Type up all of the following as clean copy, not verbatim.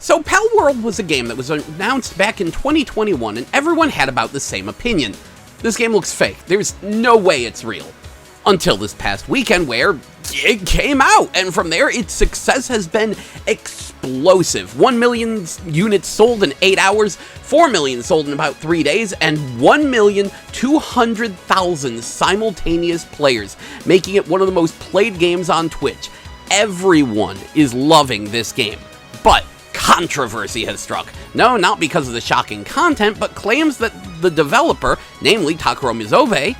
So Palworld was a game that was announced back in 2021 and everyone had about the same opinion. This game looks fake. There's no way it's real. Until this past weekend where it came out, and from there its success has been explosive. 1 million units sold in 8 hours, 4 million sold in about 3 days, and 1,200,000 simultaneous players, making it one of the most played games on Twitch. Everyone is loving this game. But controversy has struck. No, not because of the shocking content, but claims that the developer, namely Takuro Mizobe,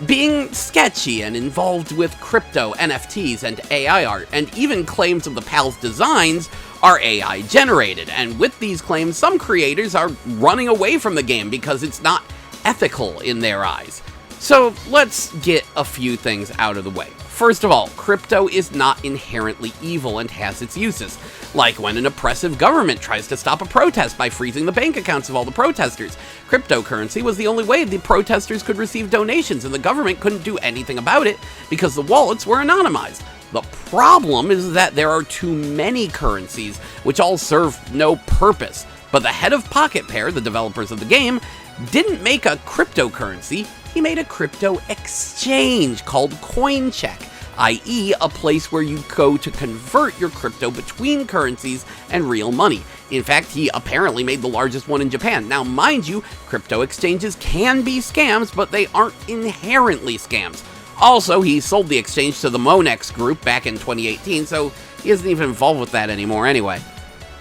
being sketchy and involved with crypto, NFTs, and AI art, and even claims of the PAL's designs are AI generated. And with these claims, some creators are running away from the game because it's not ethical in their eyes. So let's get a few things out of the way. First of all, crypto is not inherently evil and has its uses, like when an oppressive government tries to stop a protest by freezing the bank accounts of all the protesters. Cryptocurrency was the only way the protesters could receive donations, and the government couldn't do anything about it because the wallets were anonymized. The problem is that there are too many currencies, which all serve no purpose. But the head of Pocket Pair, the developers of the game, didn't make a cryptocurrency. He made a crypto exchange called CoinCheck, i.e. a place where you go to convert your crypto between currencies and real money. In fact, he apparently made the largest one in Japan. Now, mind you, crypto exchanges can be scams, but they aren't inherently scams. Also, he sold the exchange to the Monex group back in 2018, so he isn't even involved with that anymore anyway.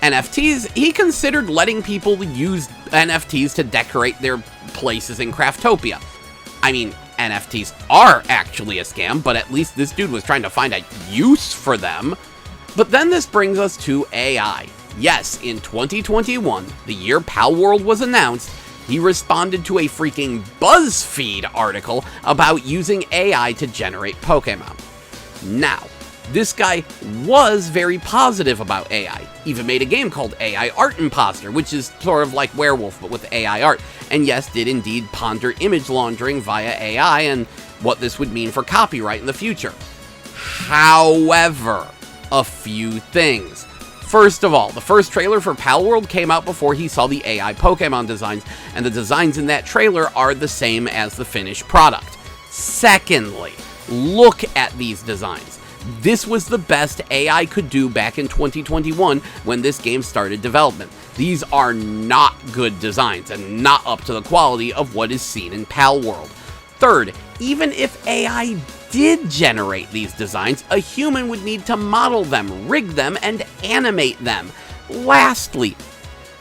NFTs, he considered letting people use NFTs to decorate their places in Craftopia. I mean, NFTs are actually a scam, but at least this dude was trying to find a use for them. But then this brings us to AI. Yes, in 2021, the year Palworld was announced, he responded to a freaking BuzzFeed article about using AI to generate Pokemon. Now, this guy was very positive about AI, even made a game called AI Art Imposter, which is sort of like Werewolf but with AI art, and yes, did indeed ponder image laundering via AI and what this would mean for copyright in the future. However, a few things. First of all, the first trailer for Palworld came out before he saw the AI Pokemon designs, and the designs in that trailer are the same as the finished product. Secondly, look at these designs. This was the best AI could do back in 2021 when this game started development. These are not good designs and not up to the quality of what is seen in Palworld. Third, even if AI did generate these designs, a human would need to model them, rig them, and animate them. Lastly,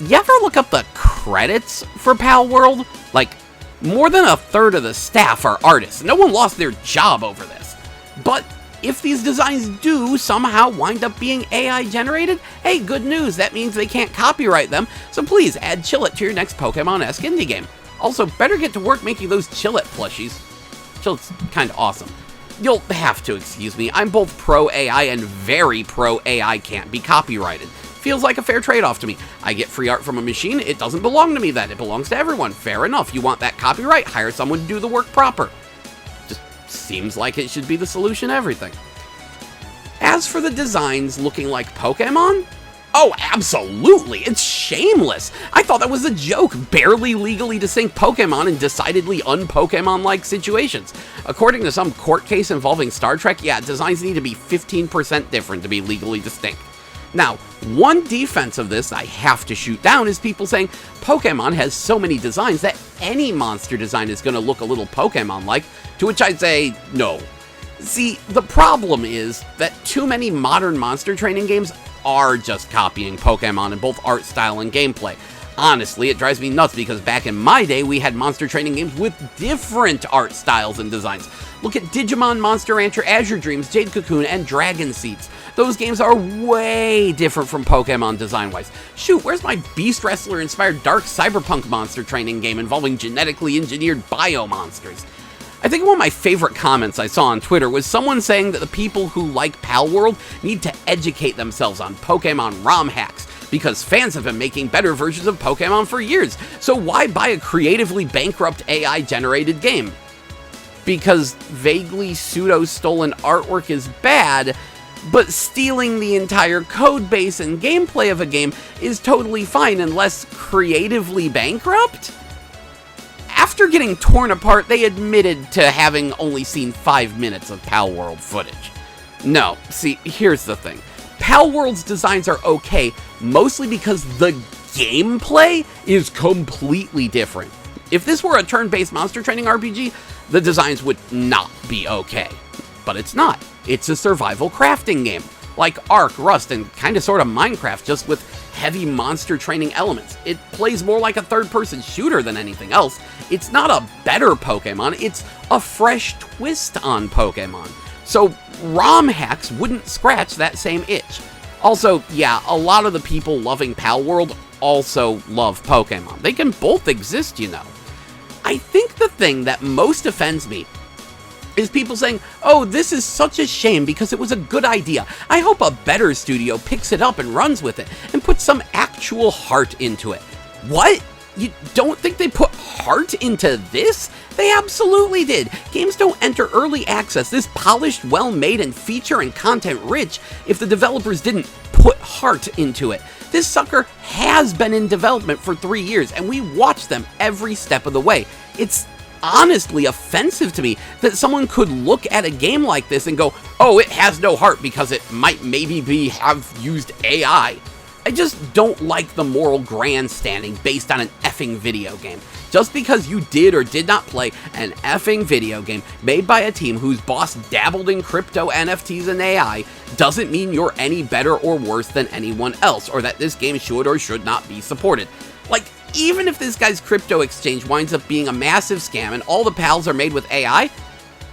you ever look up the credits for Palworld? Like, more than a third of the staff are artists. No one lost their job over this. But if these designs do somehow wind up being AI generated, hey, good news, that means they can't copyright them, so please add Chillet to your next Pokemon-esque indie game. Also, better get to work making those Chillet plushies. Chillet's kinda awesome. You'll have to excuse me, I'm both pro-AI and very pro-AI can't be copyrighted. Feels like a fair trade-off to me. I get free art from a machine, it doesn't belong to me then, it belongs to everyone. Fair enough, you want that copyright, hire someone to do the work proper. Seems like it should be the solution to everything. As for the designs looking like Pokemon, oh, absolutely, it's shameless. I thought that was a joke, barely legally distinct Pokemon in decidedly un-Pokemon-like situations. According to some court case involving Star Trek, yeah, designs need to be 15% different to be legally distinct. Now, one defense of this I have to shoot down is people saying Pokemon has so many designs that any monster design is going to look a little Pokemon-like, to which I'd say, no. See, the problem is that too many modern monster training games are just copying Pokemon in both art style and gameplay. Honestly, it drives me nuts because back in my day, we had monster training games with different art styles and designs. Look at Digimon, Monster Rancher, Azure Dreams, Jade Cocoon, and Dragon Seeds. Those games are way different from Pokemon design-wise. Shoot, where's my Beast Wrestler-inspired dark cyberpunk monster training game involving genetically engineered bio-monsters? I think one of my favorite comments I saw on Twitter was someone saying that the people who like Palworld need to educate themselves on Pokemon ROM hacks, because fans have been making better versions of Pokemon for years, so why buy a creatively bankrupt AI-generated game? Because vaguely pseudo-stolen artwork is bad, But stealing the entire code base and gameplay of a game is totally fine unless creatively bankrupt? After getting torn apart, they admitted to having only seen 5 minutes of Palworld footage. No, see, here's the thing. Palworld's designs are okay, mostly because the gameplay is completely different. If this were a turn-based monster training RPG, the designs would not be okay. But it's not. It's a survival crafting game, like Ark, Rust, and kinda sorta Minecraft, just with heavy monster training elements. It plays more like a third-person shooter than anything else. It's not a better Pokemon, it's a fresh twist on Pokemon. So ROM hacks wouldn't scratch that same itch. Also, yeah, a lot of the people loving Palworld also love Pokemon. They can both exist, you know. I think the thing that most offends me is people saying, oh, this is such a shame because it was a good idea. I hope a better studio picks it up and runs with it and puts some actual heart into it. What? You don't think they put heart into this? They absolutely did. Games don't enter early access this polished, well-made, and feature and content-rich if the developers didn't put heart into it. This sucker has been in development for 3 years, and we watch them every step of the way. It's honestly offensive to me that someone could look at a game like this and go, oh, it has no heart because it might maybe have used AI. I just don't like the moral grandstanding based on an effing video game. Just because you did or did not play an effing video game made by a team whose boss dabbled in crypto, NFTs, and AI doesn't mean you're any better or worse than anyone else, or that this game should or should not be supported. Like, even if this guy's crypto exchange winds up being a massive scam and all the pals are made with AI,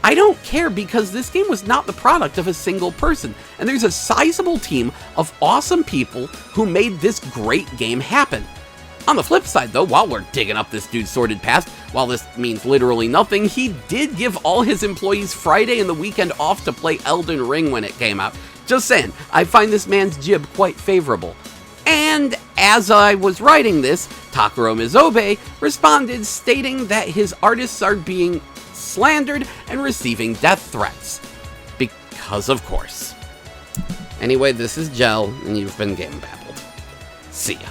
I don't care because this game was not the product of a single person, and there's a sizable team of awesome people who made this great game happen. On the flip side though, while we're digging up this dude's sordid past, while this means literally nothing, he did give all his employees Friday and the weekend off to play Elden Ring when it came out. Just saying, I find this man's jib quite favorable. And as I was writing this, Takuro Mizobe responded stating that his artists are being slandered and receiving death threats. Because of course. Anyway, this is Gel, and you've been Game Babbled. See ya.